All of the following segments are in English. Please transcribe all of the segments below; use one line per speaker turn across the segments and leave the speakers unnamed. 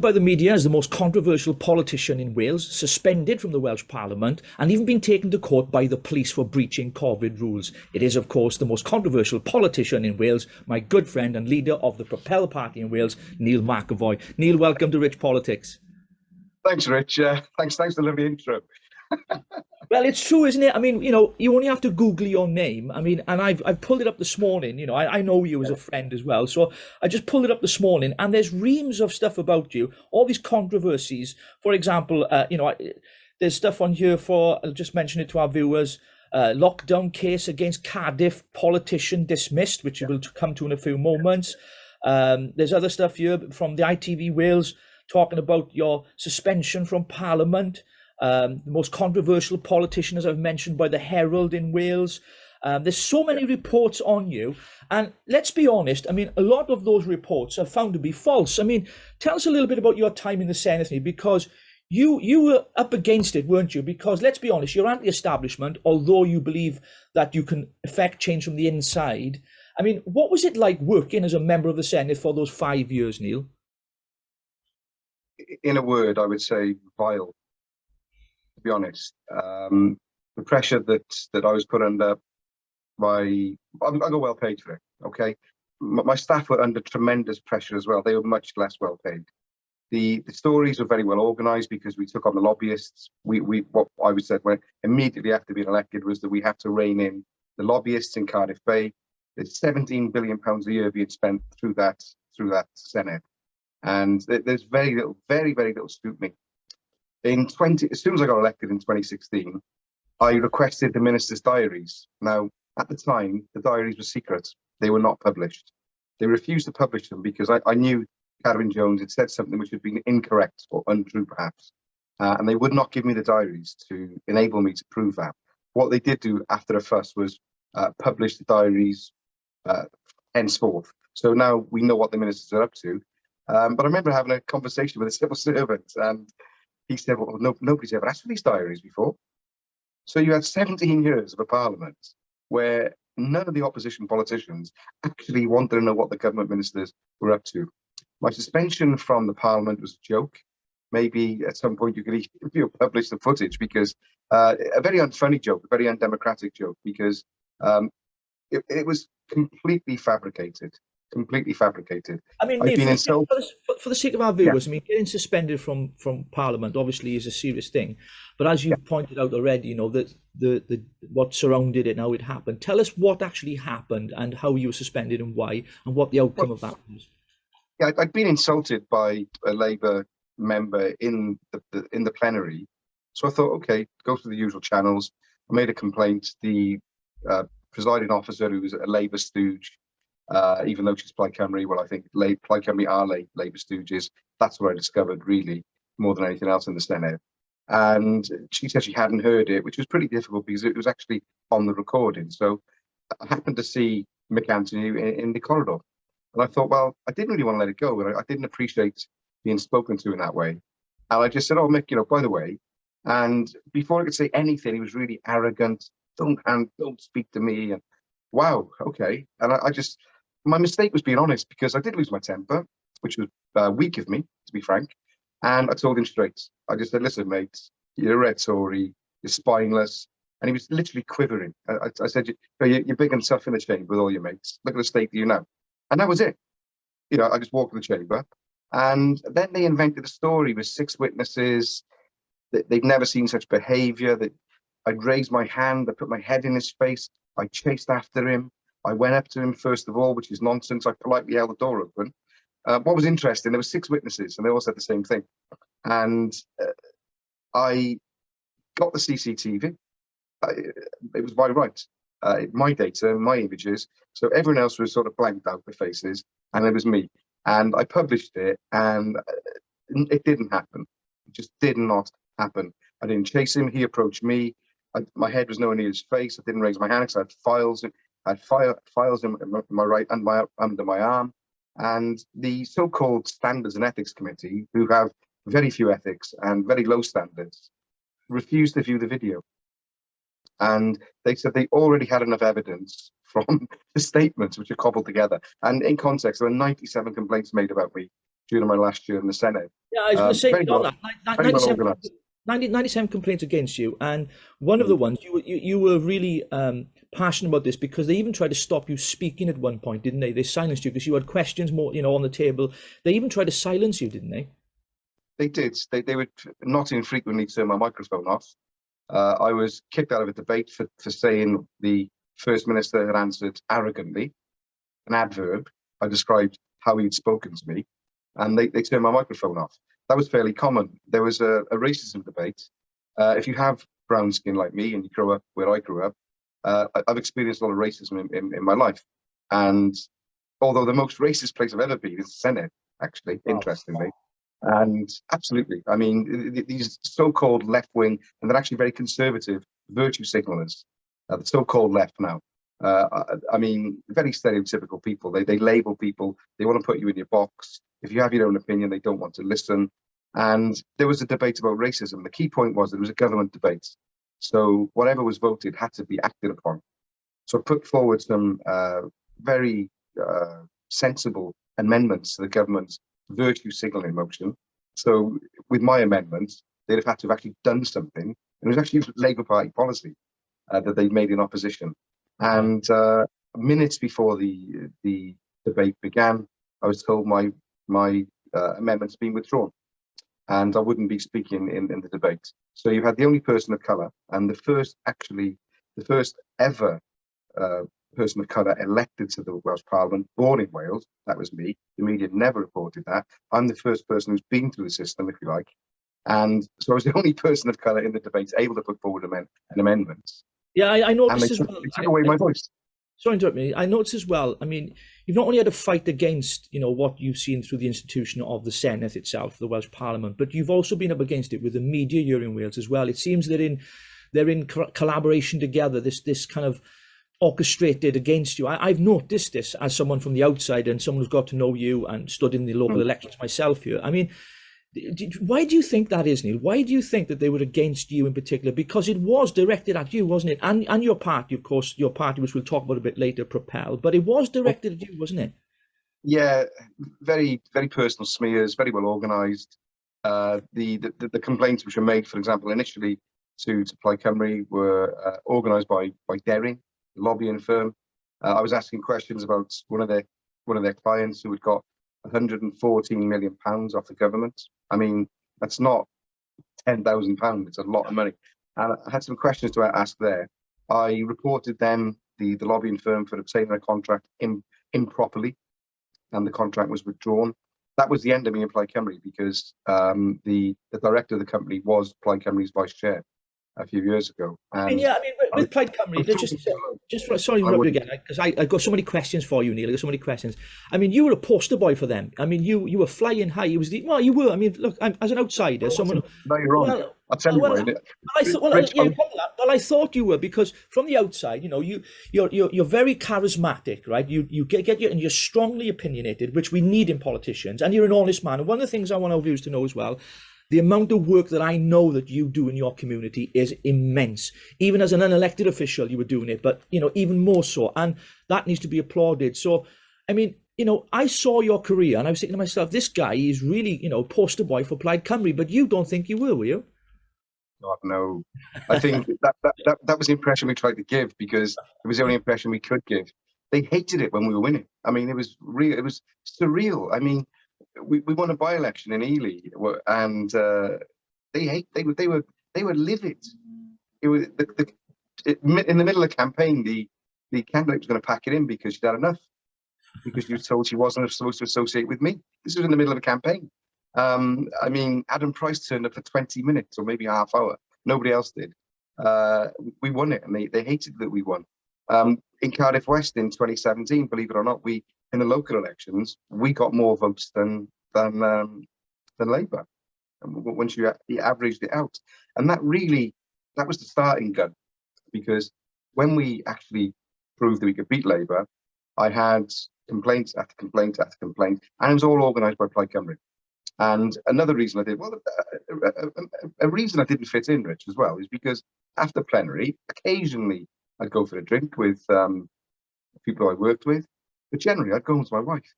Described by the media as the most controversial politician in Wales, suspended from the Welsh Parliament, and even been taken to court by the police for breaching COVID rules. It is, of course, the most controversial politician in Wales, my good friend and leader of the Propel Party in Wales, Neil McEvoy. Neil, welcome to Rich Politics.
Thanks, Rich. Thanks for the lovely intro.
Well, it's true, isn't it? I mean, you know, you only have to Google your name. I mean, and I've pulled it up this morning. You know, I know you as a friend as well. So I just pulled it up this morning, and there's reams of stuff about you, all these controversies. For example, you know, there's stuff on here for, I'll just mention it to our viewers, lockdown case against Cardiff politician dismissed, which we'll come to in a few moments. There's other stuff here from the ITV Wales talking about your suspension from Parliament. The most controversial politician, as I've mentioned, by the Herald in Wales. There's so many reports on you. And let's be honest, I mean, a lot of those reports are found to be false. I mean, tell us a little bit about your time in the Senedd, because you were up against it, weren't you? Because let's be honest, you're anti-establishment, although you believe that you can effect change from the inside. I mean, what was it like working as a member of the Senedd for those 5 years, Neil?
In a word, I would say vile. To be honest, the pressure that I was put under I got well paid for it. Okay, my staff were under tremendous pressure as well. They were much less well paid. The stories were very well organised because we took on the lobbyists. What I would say when immediately after being elected was that we had to rein in the lobbyists in Cardiff Bay. There's £17 billion a year being spent through that Senedd, and there's very little scrutiny. As soon as I got elected in 2016, I requested the minister's diaries. Now, at the time, the diaries were secret. They were not published. They refused to publish them because I knew Carwyn Jones had said something which had been incorrect or untrue, perhaps. And they would not give me the diaries to enable me to prove that. What they did do after a fuss was publish the diaries henceforth. So now we know what the ministers are up to. But I remember having a conversation with a civil servant, and he said, well, nobody's ever asked for these diaries before. So you had 17 years of a parliament where none of the opposition politicians actually wanted to know what the government ministers were up to. My suspension from the parliament was a joke. Maybe at some point you could publish the footage, because a very unfunny joke, a very undemocratic joke, because it was completely fabricated.
I mean,
I've
Neil,
been insulted.
for the sake of our viewers, I mean, getting suspended from Parliament obviously is a serious thing. But as you've pointed out already, you know, the what surrounded it and how it happened. Tell us what actually happened and how you were suspended and why, and what the outcome of that was.
Yeah, I'd been insulted by a Labour member in the plenary, so I thought, okay, go through the usual channels. I made a complaint. The presiding officer, who was a Labour stooge, even though she's Plaid Cymru, well, I think Plaid Cymru are Labour stooges. That's what I discovered, really, more than anything else in the Senedd. And she said she hadn't heard it, which was pretty difficult because it was actually on the recording. So I happened to see McAnthony in the corridor. And I thought, well, I didn't really want to let it go, and I didn't appreciate being spoken to in that way. And I just said, oh, Mick, you know, by the way, and before I could say anything, he was really arrogant. Don't speak to me. And wow, okay. And my mistake was being honest, because I did lose my temper, which was weak of me, to be frank. And I told him straight. I just said, listen, mate, you're a red Tory, you're spineless. And he was literally quivering. I said, you're big and tough in the chamber with all your mates. Look at the state that you know. And that was it. You know, I just walked in the chamber. And then they invented a story with 6 witnesses. They'd never seen such behaviour. That I'd raised my hand, I put my head in his face, I chased after him. I went up to him first of all, which is nonsense. I politely held the door open. What was interesting, there were 6 witnesses, and they all said the same thing. And I got the CCTV. It was by right, my data, my images. So everyone else was sort of blanked out, the faces, and it was me. And I published it, and it didn't happen. It just did not happen. I didn't chase him. He approached me. My head was nowhere near his face. I didn't raise my hand because I had files. I had files in my right and under my arm. And the so-called Standards and Ethics Committee, who have very few ethics and very low standards, refused to view the video. And they said they already had enough evidence from the statements which are cobbled together. And in context, there were 97 complaints made about me during my last year in the Senedd.
Yeah, I was going to say
Very
on
well,
that,
very well organised.
97 complaints against you, and one of the ones you were really passionate about this because they even tried to stop you speaking at one point, didn't they? They silenced you because you had questions more, on the table. They even tried to silence you, didn't they?
They did. They would not infrequently turn my microphone off. I was kicked out of a debate for saying the First Minister had answered arrogantly, an adverb. I described how he'd spoken to me, and they turned my microphone off. That was fairly common. There was a racism debate. If you have brown skin like me and you grow up where I grew up, I've experienced a lot of racism in my life. And although the most racist place I've ever been is the Senedd, actually,
Wow.
interestingly. And absolutely, I mean, these so-called left-wing, and they're actually very conservative virtue signalers, the so-called left now. I mean, very stereotypical people. They label people. They want to put you in your box. If you have your own opinion, they don't want to listen. And there was a debate about racism. The key point was that it was a government debate. So whatever was voted had to be acted upon. So I put forward some very sensible amendments to the government's virtue signalling motion. So with my amendment, they'd have had to have actually done something. And it was actually Labour Party policy that they made in opposition. And minutes before the debate began, I was told my amendment's been withdrawn, and I wouldn't be speaking in the debate. So you had the only person of colour, and the first ever person of colour elected to the Welsh Parliament, born in Wales. That was me. The media never reported that. I'm the first person who's been through the system, if you like. And so I was the only person of colour in the debate able to put forward an amendment.
Yeah, I
And they
noticed as
took,
well.
they took away my voice.
Sorry to interrupt me. I noticed as well. I mean, you've not only had to fight against, what you've seen through the institution of the Senedd itself, the Welsh Parliament, but you've also been up against it with the media here in Wales as well. It seems that they're in collaboration together. This kind of orchestrated against you. I've noticed this as someone from the outside and someone who's got to know you and stood in the local elections myself here. I mean, why do you think that is, Neil? Why do you think that they were against you in particular? Because it was directed at you, wasn't it? And your party, of course, your party, which we'll talk about a bit later, Propel, but it was directed at you, wasn't it?
Yeah, very, very personal smears, very well organised. The complaints which were made, for example, initially to Plaid Cymru were organised by Derring, the lobbying firm. I was asking questions about one of their clients who had got £114 million off the government. I mean, that's not £10,000. It's a lot of money. And I had some questions to ask there. I reported them, the lobbying firm, for obtaining a contract improperly, and the contract was withdrawn. That was the end of me in Plaid Cymru because the director of the company was Plaid Cymru's vice chair a few years ago. And
Yeah, I mean, with Plaid Cymru, sorry to interrupt you again, because I got so many questions for you, Neil. I got so many questions. I mean, you were a poster boy for them. I mean, you were flying high. You were. I mean, look, as an outsider, someone.
No, you're wrong.
Well,
I'll tell you why.
I thought you were, because from the outside, you're very charismatic, right? You get you, and you're strongly opinionated, which we need in politicians, and you're an honest man. And one of the things I want our viewers to know as well, the amount of work that I know that you do in your community is immense. Even as an unelected official, you were doing it, but even more so, and that needs to be applauded. So, I mean, I saw your career, and I was thinking to myself, this guy is really, poster boy for Plaid Cymru. But you don't think you were you?
God, no. I think that was the impression we tried to give, because it was the only impression we could give. They hated it when we were winning. I mean, it was real. It was surreal. I mean, we won a by-election in Ely, and they were livid. It was in the middle of the campaign. The candidate was going to pack it in because she'd had enough, because she was told she wasn't supposed to associate with me. This was in the middle of a campaign. I mean, Adam Price turned up for 20 minutes or maybe a half hour. Nobody else did. We won it, and they hated that we won. In Cardiff West in 2017, believe it or not, in the local elections, we got more votes than Labour, once you averaged it out. And that was the starting gun, because when we actually proved that we could beat Labour, I had complaints after complaint after complaint, and it was all organised by Plaid Cymru. And another reason a reason I didn't fit in, Rich, as well, is because after plenary, occasionally I'd go for a drink with people I worked with, but generally I'd go home to my wife.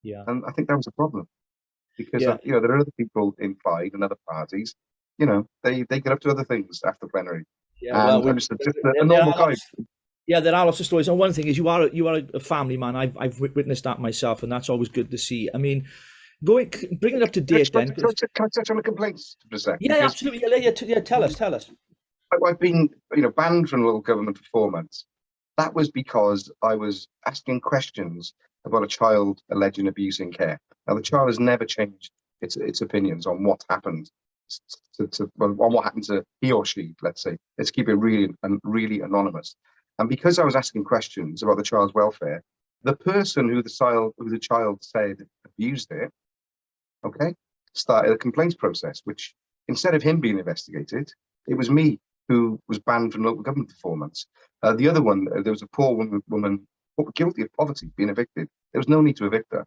Yeah.
And I think that was a problem. because
Yeah.
you know, there are other people in Plaid and other parties. You know, they get up to other things after plenary,
Yeah, well,
and I'm just a
there
normal
are
guy.
lots. Yeah, there are lots of stories. And one thing is, you are a family man. I've witnessed that myself, and that's always good to see. I mean, bring it up to date then.
Can I touch on the complaints for a sec?
Yeah,
Because
absolutely. Yeah, tell us, tell us.
I've been, you know, banned from local government for 4 months. That was because I was asking questions about a child alleged abusing care. Now, the child has never changed its opinions on what happened on what happened to he or she. Let's say, let's keep it really anonymous. And because I was asking questions about the child's welfare, the person who the child said abused it, okay, started a complaints process, which instead of him being investigated, it was me who was banned from local government for 4 months. The other one, there was a poor woman guilty of poverty being evicted. There was no need to evict her.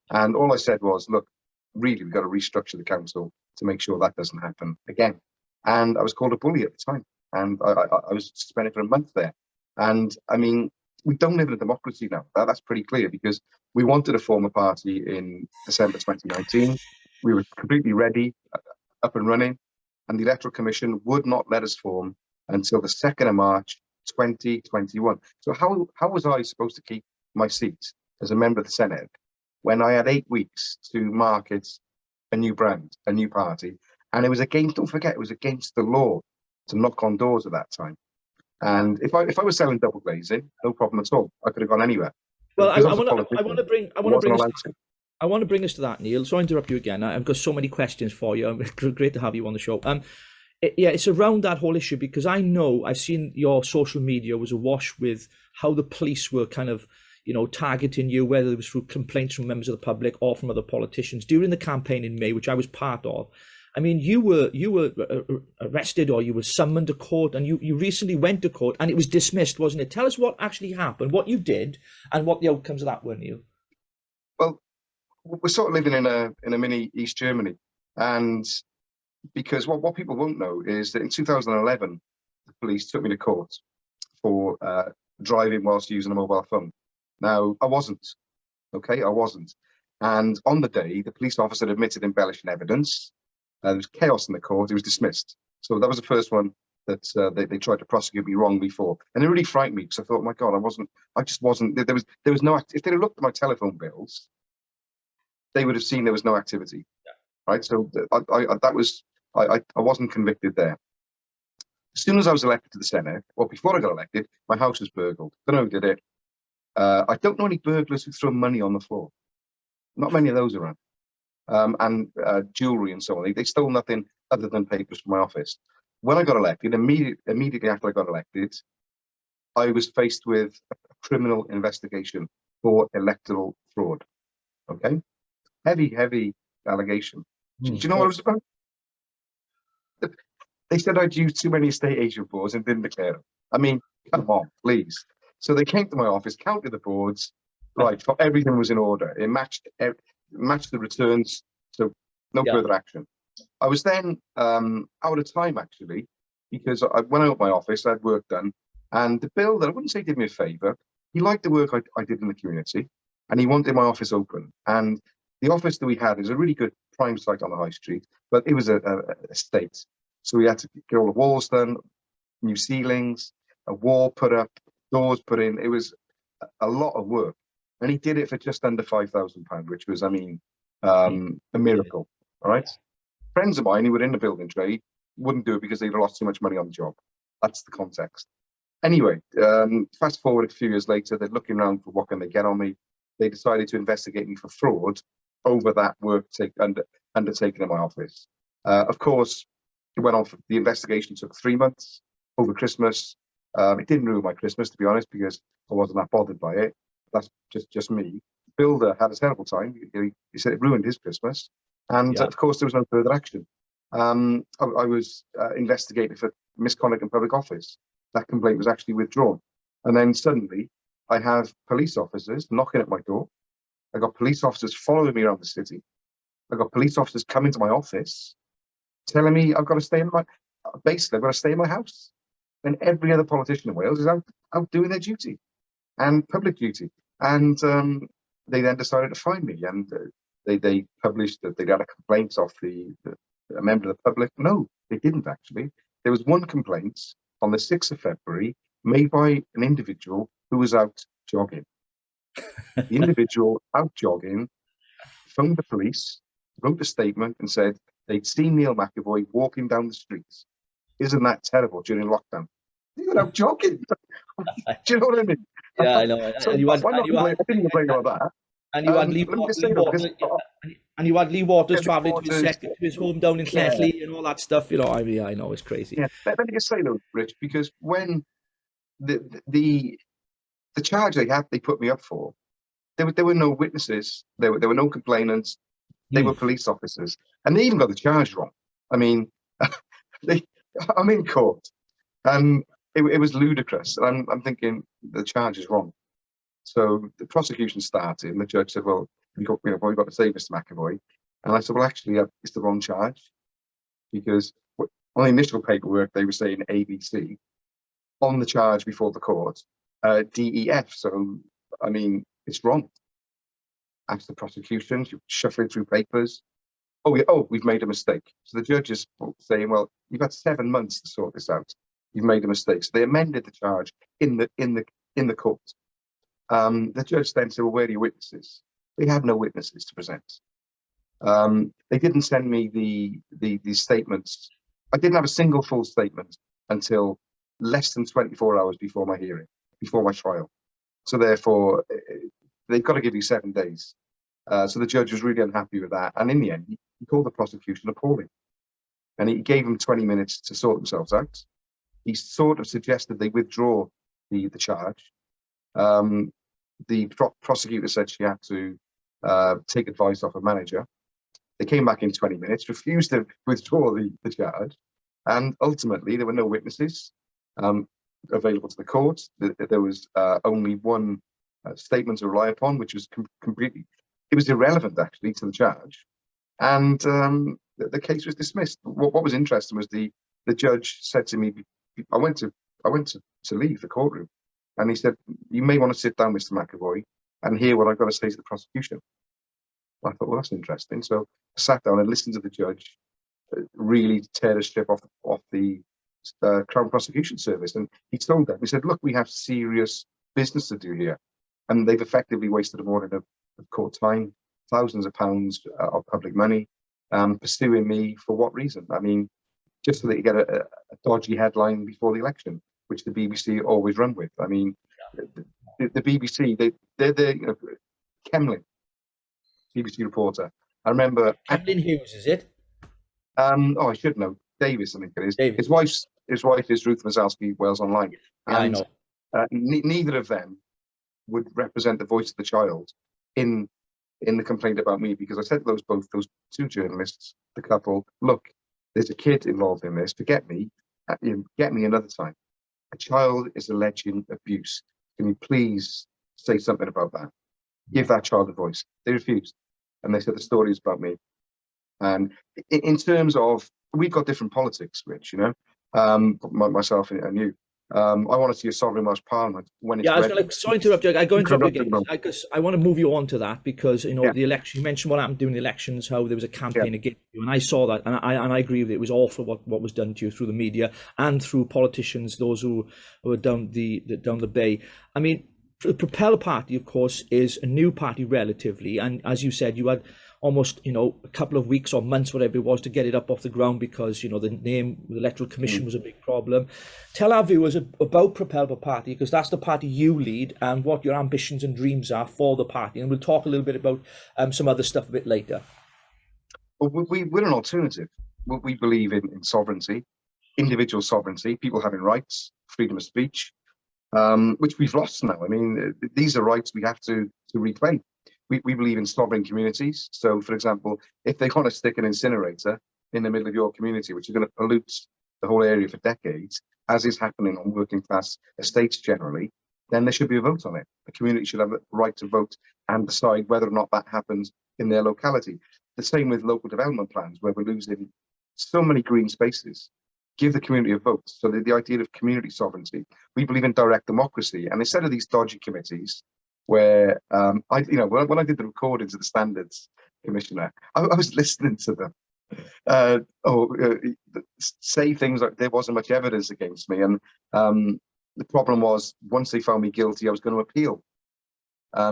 And all I said was, look, really, we've got to restructure the council to make sure that doesn't happen again. And I was called a bully at the time. And I was suspended for a month there. And I mean, we don't live in a democracy now. That's pretty clear, because we wanted to form a party in December 2019. We were completely ready, up and running, and the Electoral Commission would not let us form until the 2nd of March 2021. So how was I supposed to keep my seat as a member of the Senedd when I had 8 weeks to market a new brand, a new party, and it was against, don't forget, it was against the law to knock on doors at that time. And if I was selling double glazing, no problem at all. I could have gone anywhere.
Well,
Because I was a politician,
I want to bring us,
allowed to.
I want to bring us to that, Neil. So I interrupt you again. I've got so many questions for you. Great to have you on the show. Yeah, it's around that whole issue, because I know I've seen your social media was awash with how the police were kind of, you know, targeting you, whether it was through complaints from members of the public or from other politicians during the campaign in May, which I was part of. I mean, you were arrested, or you were summoned to court, and you recently went to court, and it was dismissed, wasn't it? Tell us what actually happened, what you did, and what the outcomes of that were, Neil.
Well, we're sort of living in a mini East Germany, and because what people won't know is that in 2011, the police took me to court for driving whilst using a mobile phone. Now, I wasn't, okay, I wasn't. And on the day, the police officer admitted embellishing evidence. There was chaos in the court. It was dismissed. So that was the first one that they tried to prosecute me wrongly for. And it really frightened me, because I thought, my God, I just wasn't, there was no, if they'd have looked at my telephone bills, they would have seen there was no activity, right? So I wasn't convicted there. As soon as I was elected to the Senedd, well, before I got elected, my house was burgled. Don't know who did it. I don't know any burglars who throw money on the floor. Not many of those around. And jewelry and so on. They stole nothing other than papers from my office. When I got elected, immediately after I got elected, I was faced with a criminal investigation for electoral fraud. Okay, heavy allegation. Do you know what it was about? They said I'd used too many estate agent boards and didn't declare them. I mean, come on, please. So they came to my office, counted the boards, right, everything was in order. It matched the returns, so no further action. I was then out of time, actually, because I went out of my office, I had work done, and the builder, I wouldn't say he did me a favour, he liked the work I did in the community, and he wanted my office open. And the office that we had is a really good prime site on the high street, but it was a estate. So we had to get all the walls done, new ceilings, a wall put up, doors put in. It was a lot of work. And he did it for just under £5,000, which was, I mean, a miracle. All right. Friends of mine who were in the building trade wouldn't do it because they'd lost too much money on the job. That's the context. Anyway, fast forward a few years later, they're looking around for what can they get on me. They decided to investigate me for fraud over that work undertaken in my office. Of course, it went on. The investigation took 3 months over Christmas. It didn't ruin my Christmas, to be honest, because I wasn't that bothered by it. That's just me. The builder had a terrible time. He said it ruined his Christmas. And of course, there was no further action. I was investigated for misconduct in public office. That complaint was actually withdrawn. And then suddenly, I have police officers knocking at my door. I got police officers following me around the city. I got police officers coming to my office, telling me I've got to stay in my, basically, I've got to stay in my house. And every other politician in Wales is out doing their duty and public duty. And they then decided to fine me. And they published that they got a complaint off a member of the public. No, they didn't actually. There was one complaint on the 6th of February made by an individual who was out jogging. The individual out jogging phoned the police, wrote a statement and said they'd seen Neil McEvoy walking down the streets. Isn't that terrible during lockdown? He went out jogging. Do you know what I mean?
Yeah, I know.
So
And you had,
I didn't complain about that.
and you had Lee,
Let me just
Lee
say that
Waters,
because
and you had Lee Waters
Lee
travelling to his home down in
yeah,
Clesley and all that stuff. You know, I mean, I know it's crazy.
yeah. Let me just say though, Rich, because when the charge they put me up for, there were no witnesses, there were no complainants, they were police officers, and they even got the charge wrong. I mean, I'm in court, and it was ludicrous. And I'm thinking the charge is wrong. So the prosecution started, and the judge said, "Well, we've got to say, Mr. McEvoy." And I said, "Well, actually, it's the wrong charge, because on the initial paperwork they were saying ABC, on the charge before the court, DEF. So I mean, it's wrong." Asked the prosecution, shuffling through papers. We've made a mistake. So the judge is saying, "Well, you've had 7 months to sort this out. You've made a mistake." So they amended the charge in the court. The judge then said, "Well, where are your witnesses?" They had no witnesses to present. They didn't send me the statements. I didn't have a single full statement until less than 24 hours before my hearing, before my trial. So therefore, they've got to give you 7 days. So the judge was really unhappy with that. And in the end, he called the prosecution appalling. And he gave them 20 minutes to sort themselves out. He sort of suggested they withdraw the charge. The prosecutor said she had to take advice off a manager. They came back in 20 minutes, refused to withdraw the charge. And ultimately, there were no witnesses available to the court. There was only one statement to rely upon, which was completely, it was irrelevant actually to the charge. And the case was dismissed. What was interesting was the judge said to me, I went to leave the courtroom, and he said, "You may want to sit down, Mr. McEvoy, and hear what I've got to say to the prosecution." I thought, well, that's interesting. So I sat down and listened to the judge really tear the strip off the Crown Prosecution Service. And he told them, he said, "Look, we have serious business to do here." And they've effectively wasted a morning of court time, thousands of pounds of public money, pursuing me for what reason? I mean, just so that you get a dodgy headline before the election, which the BBC always run with. I mean, the BBC, they're Kemlin, BBC reporter. I remember
Kemlin Hughes, is it?
I should know. Davis, I think it is.
Davis.
His wife is Ruth Masalski, Wales Online.
Yeah,
and,
I know.
Neither of them would represent the voice of the child in the complaint about me, because I said to those two journalists, the couple, "Look, there's a kid involved in this. Forget me. Get me another time. A child is alleging abuse. Can you please say something about that? Give that child a voice." They refused, and they said the story is about me. And in terms of, we've got different politics, Rich. You know, myself and you. I want to see a sovereign Welsh Parliament when it's ready.
Sorry to interrupt you. I go into it again because I want to move you on to that, because you know the election. You mentioned what happened during the elections, how there was a campaign against you, and I saw that, and I agree with it. It was awful what was done to you through the media and through politicians, those who were down the bay. I mean, the Propel Party, of course, is a new party relatively, and as you said, you had almost, you know, a couple of weeks or months, whatever it was, to get it up off the ground, because, you know, the name, the Electoral Commission was a big problem. Tell our viewers about Propel Party, because that's the party you lead, and what your ambitions and dreams are for the party. And we'll talk a little bit about some other stuff a bit later.
Well, we're an alternative. We believe in sovereignty, individual sovereignty, people having rights, freedom of speech, which we've lost now. I mean, these are rights we have to reclaim. We believe in sovereign communities. So, for example, if they want to stick an incinerator in the middle of your community, which is going to pollute the whole area for decades, as is happening on working class estates generally, then there should be a vote on it. The community should have the right to vote and decide whether or not that happens in their locality. The same with local development plans, where we're losing so many green spaces. Give the community a vote. So the idea of community sovereignty. We believe in direct democracy. And instead of these dodgy committees, where when I did the recordings of the standards commissioner, I was listening to them say things like there wasn't much evidence against me, and the problem was once they found me guilty, I was going to appeal.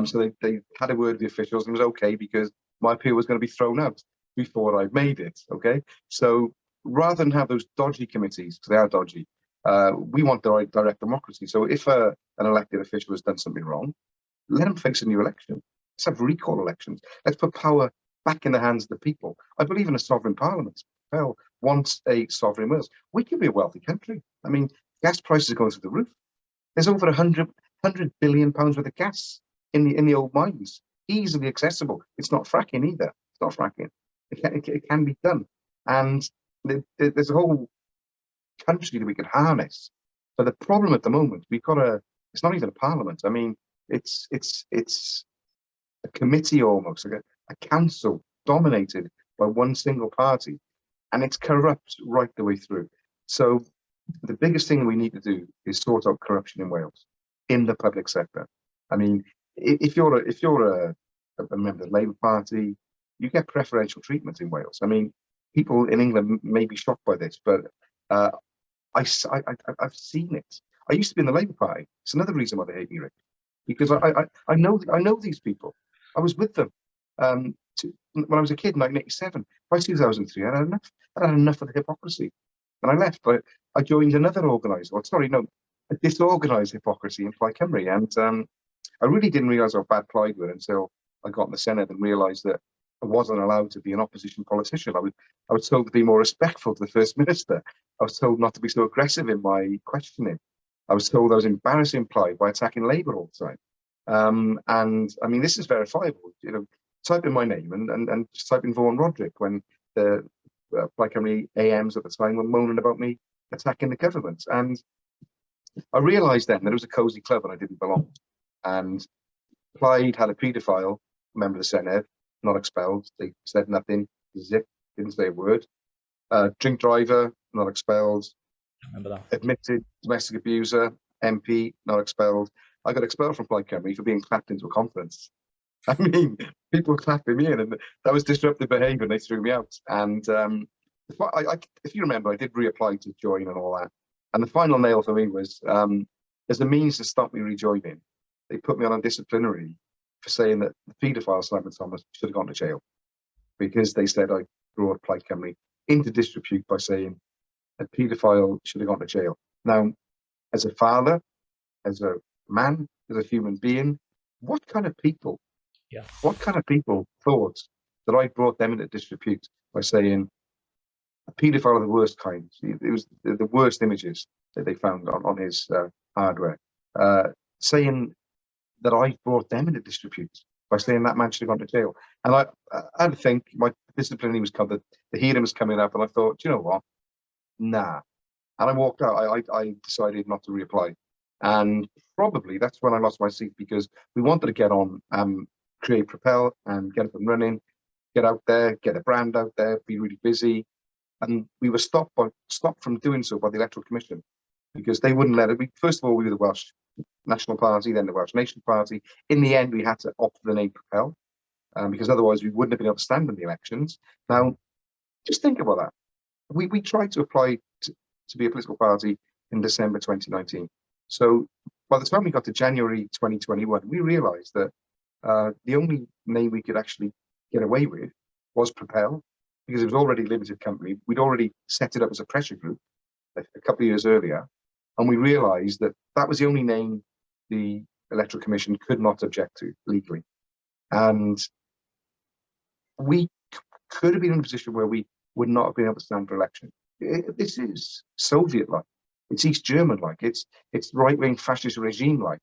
So they had a word with the officials, and it was okay because my appeal was going to be thrown out before I made it. Okay, so rather than have those dodgy committees, because they are dodgy, we want direct democracy. So if an elected official has done something wrong, let them face a new election. Let's have recall elections. Let's put power back in the hands of the people. I believe in a sovereign parliament. Well, wants a sovereign Wales. We could be a wealthy country. I mean, gas prices are going through the roof. There's over £100 billion worth of gas in the old mines, easily accessible. It's not fracking either. It's not fracking. It can be done, and there's a whole country that we could harness. But the problem at the moment, we've got it's not even a parliament. I mean, it's a committee almost, like a council dominated by one single party, and it's corrupt right the way through. So the biggest thing we need to do is sort out corruption in Wales, in the public sector. I mean, if you're a member of the Labour Party, you get preferential treatment in Wales. I mean, people in England may be shocked by this, but I've seen it. I used to be in the Labour Party. It's another reason why they hate me, Rick, because I know these people. I was with them when I was a kid in 1987. By 2003, I had enough of the hypocrisy, and I left. But I joined another organised, a disorganised hypocrisy in Plaid Cymru, and I really didn't realise how bad Plaid were until I got in the Senedd and realised that I wasn't allowed to be an opposition politician. I was told to be more respectful to the First Minister. I was told not to be so aggressive in my questioning. I was told I was embarrassing Plaid by attacking Labour all the time. And I mean, this is verifiable. Type in my name and just type in Vaughan Roderick when the Plaid Cymru AMs at the time were moaning about me attacking the government. And I realised then that it was a cosy club and I didn't belong. And Plaid had a paedophile, member of the Senedd, not expelled. They said nothing, zip, didn't say a word. Drink driver, not expelled.
Remember that.
Admitted domestic abuser, MP, not expelled. I got expelled from Plaid Cymru for being clapped into a conference. I mean, people clapping me in, and that was disruptive behaviour, and they threw me out. And if you remember, I did reapply to join and all that. And the final nail for me was, as a means to stop me rejoining, they put me on a disciplinary for saying that the paedophile Simon Thomas should have gone to jail, because they said I brought Plaid Cymru into disrepute by saying a paedophile should have gone to jail. Now, as a father, as a man, as a human being, what kind of people thought that I brought them into disrepute by saying a paedophile of the worst kind? It was the worst images that they found on his hardware, saying that I brought them into disrepute by saying that man should have gone to jail. And I had to think, my disciplinary was covered, the hearing was coming up, and I thought, you know what? Nah. And I walked out. I decided not to reapply. And probably that's when I lost my seat, because we wanted to get on, create Propel and get up and running, get out there, get a brand out there, be really busy. And we were stopped from doing so by the Electoral Commission, because they wouldn't let it. First of all, we were the Welsh National Party, then the Welsh National Party. In the end, we had to opt for the name Propel, because otherwise we wouldn't have been able to stand in the elections. Now, just think about that. We tried to apply to be a political party in December 2019. So by the time we got to January 2021, we realised that the only name we could actually get away with was Propel, because it was already a limited company. We'd already set it up as a pressure group a couple of years earlier, and we realised that that was the only name the Electoral Commission could not object to legally. And we could have been in a position where we would not have been able to stand for election. This is Soviet-like. It's East German-like. It's right-wing fascist regime-like.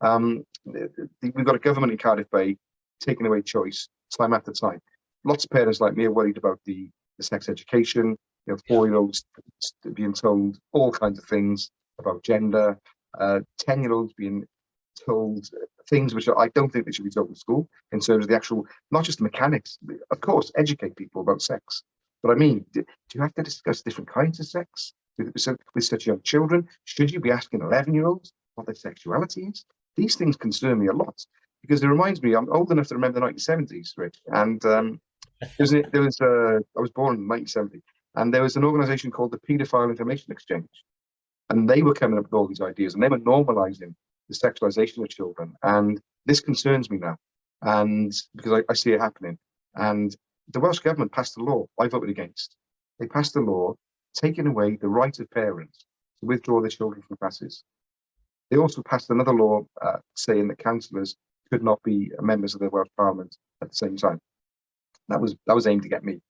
We've got a government in Cardiff Bay taking away choice time after time. Lots of parents like me are worried about the sex education. 4-year-olds being told all kinds of things about gender. 10-year-olds being told things which I don't think they should be told in school, in terms of the actual, not just the mechanics. Of course, educate people about sex. But I mean, do you have to discuss different kinds of sex with such young children? Should you be asking 11-year-olds what their sexuality is? These things concern me a lot, because it reminds me, I'm old enough to remember the 1970s, Rich, and I was born in 1970, and there was an organisation called the Paedophile Information Exchange, and they were coming up with all these ideas, and they were normalising the sexualisation of children, and this concerns me now, and because I see it happening, and the Welsh Government passed a law I voted against. They passed a law taking away the right of parents to withdraw their children from classes. They also passed another law saying that councillors could not be members of the Welsh Parliament at the same time. That was aimed to get me.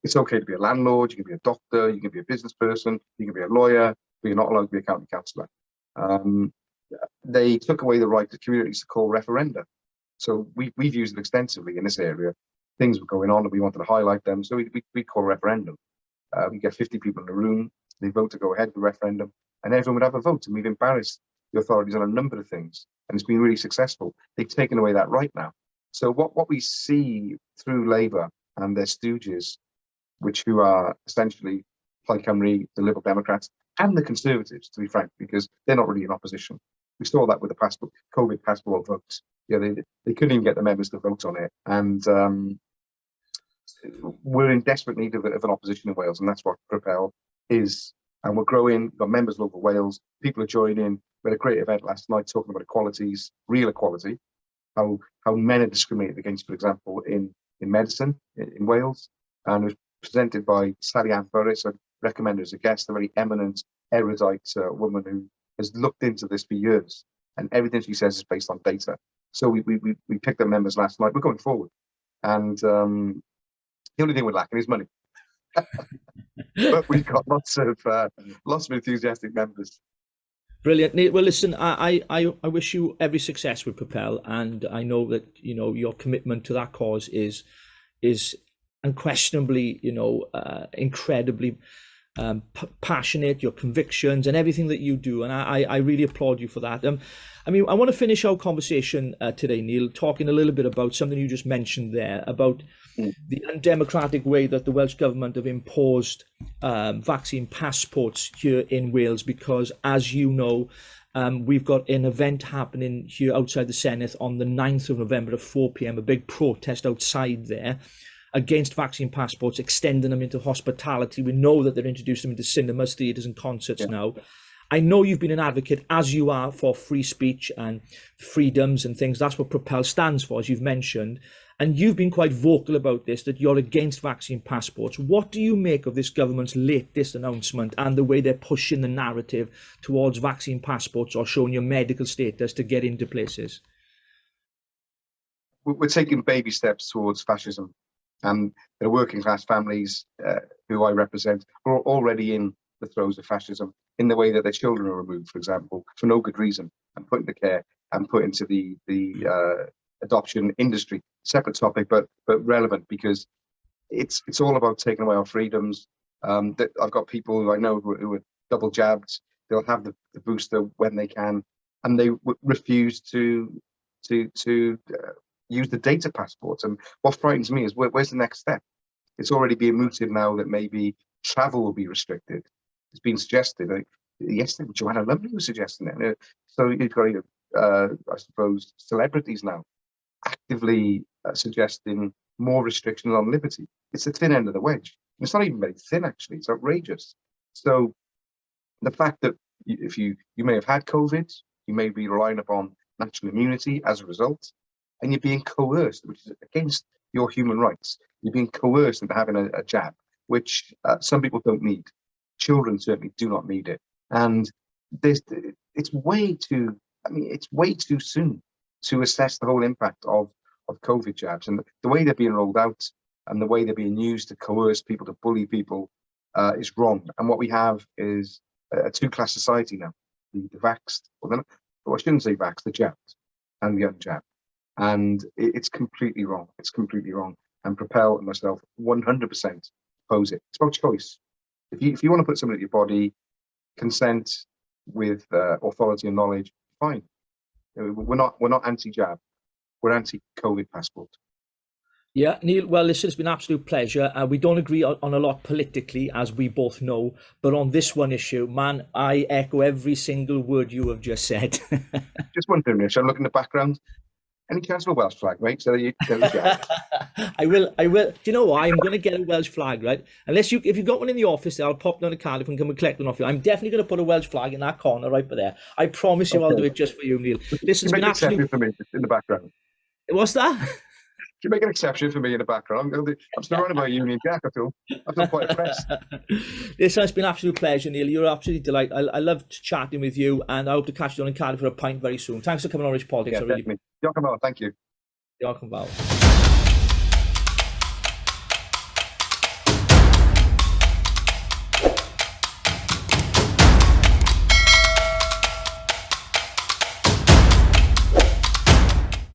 It's okay to be a landlord, you can be a doctor, you can be a business person, you can be a lawyer, but you're not allowed to be a county councillor. They took away the right to communities to call referenda. So we've used it extensively in this area. Things were going on and we wanted to highlight them, so we call a referendum. We get 50 people in the room, they vote to go ahead with the referendum, and everyone would have a vote, and we've embarrassed the authorities on a number of things, and it's been really successful. They've taken away that right now. So what we see through Labour and their stooges, who are essentially Plaid Cymru, the Liberal Democrats, and the Conservatives, to be frank, because they're not really in opposition. We saw that with the COVID passport votes. Yeah, they couldn't even get the members to vote on it, and we're in desperate need of an opposition in Wales, and that's what Propel is. And we're growing. We've got members all over Wales. People are joining. We had a great event last night talking about equalities, real equality, how men are discriminated against, for example, in medicine in Wales, and it was presented by Sally Ann Burris. I recommend her as a guest, a very eminent, erudite woman who has looked into this for years, and everything she says is based on data. So we picked up members last night. We're going forward, and the only thing we're lacking is money. But we've got lots of enthusiastic members.
Brilliant, Neil. Well, listen, I wish you every success with Propel, and I know that your commitment to that cause is unquestionably incredibly passionate. Your convictions and everything that you do, and I really applaud you for that. I want to finish our conversation today, Neil, talking a little bit about something you just mentioned there about the undemocratic way that the Welsh Government have imposed vaccine passports here in Wales, because, as you know, we've got an event happening here outside the Senedd on the 9th of November at 4 p.m, a big protest outside there against vaccine passports, extending them into hospitality. We know that they're introducing them into cinemas, theatres and concerts now. I know you've been an advocate, as you are, for free speech and freedoms and things. That's what Propel stands for, as you've mentioned. And you've been quite vocal about this, that you're against vaccine passports. What do you make of this government's latest announcement and the way they're pushing the narrative towards vaccine passports or showing your medical status to get into places?
We're taking baby steps towards fascism. And the working class families who I represent are already in the throes of fascism, in the way that their children are removed, for example, for no good reason, and put into care and put into the adoption industry. Separate topic, but relevant, because it's all about taking away our freedoms. That I've got people who I know who are double jabbed. They'll have the booster when they can, and they refuse to use the data passports. And what frightens me is where's the next step? It's already being mooted now that maybe travel will be restricted. It's been suggested. Yesterday, Joanna Lumley was suggesting it. So you've got, I suppose, celebrities now actively suggesting more restrictions on liberty. It's the thin end of the wedge. It's not even very thin, actually. It's outrageous. So the fact that if you may have had COVID, you may be relying upon natural immunity as a result, and you're being coerced, which is against your human rights. You're being coerced into having a jab, which some people don't need. Children certainly do not need it. And it's way too soon to assess the whole impact of COVID jabs. And the way they're being rolled out and the way they're being used to coerce people, to bully people, is wrong. And what we have is a two-class society now. The vaxxed, well, I shouldn't say vaxxed, the jabbed and the unjabbed. And it's completely wrong. It's completely wrong. And Propel and myself 100% oppose it. It's about choice. If you want to put something in your body, consent with authority and knowledge, fine. We're not anti-jab. We're anti-COVID passport.
Yeah, Neil, well, listen, it's been an absolute pleasure. We don't agree on a lot politically, as we both know, but on this one issue, man, I echo every single word you have just said.
Just one thing, Rich, I'm looking at the background. Any chance of a Welsh flag, mate? So there you go.
I will. Do you know what? I'm going to get a Welsh flag, right? Unless if you've got one in the office, I'll pop down to Cardiff and come and collect one off you. I'm definitely going to put a Welsh flag in that corner right there. I promise you, I'll do it just for you, Neil. Listen, it's been
absolutely for me in the background.
What's that?
You make an exception for me in the background. I'm surrounded by a Union Jack. I feel quite impressed.
Listen, it's been an absolute pleasure, Neil. You're absolutely delightful. I loved chatting with you, and I hope to catch you on in Cardiff for a pint very soon. Thanks for coming on Rich Politics.
Yeah, definitely. Diolch yn fawr. Thank you.
Diolch yn fawr.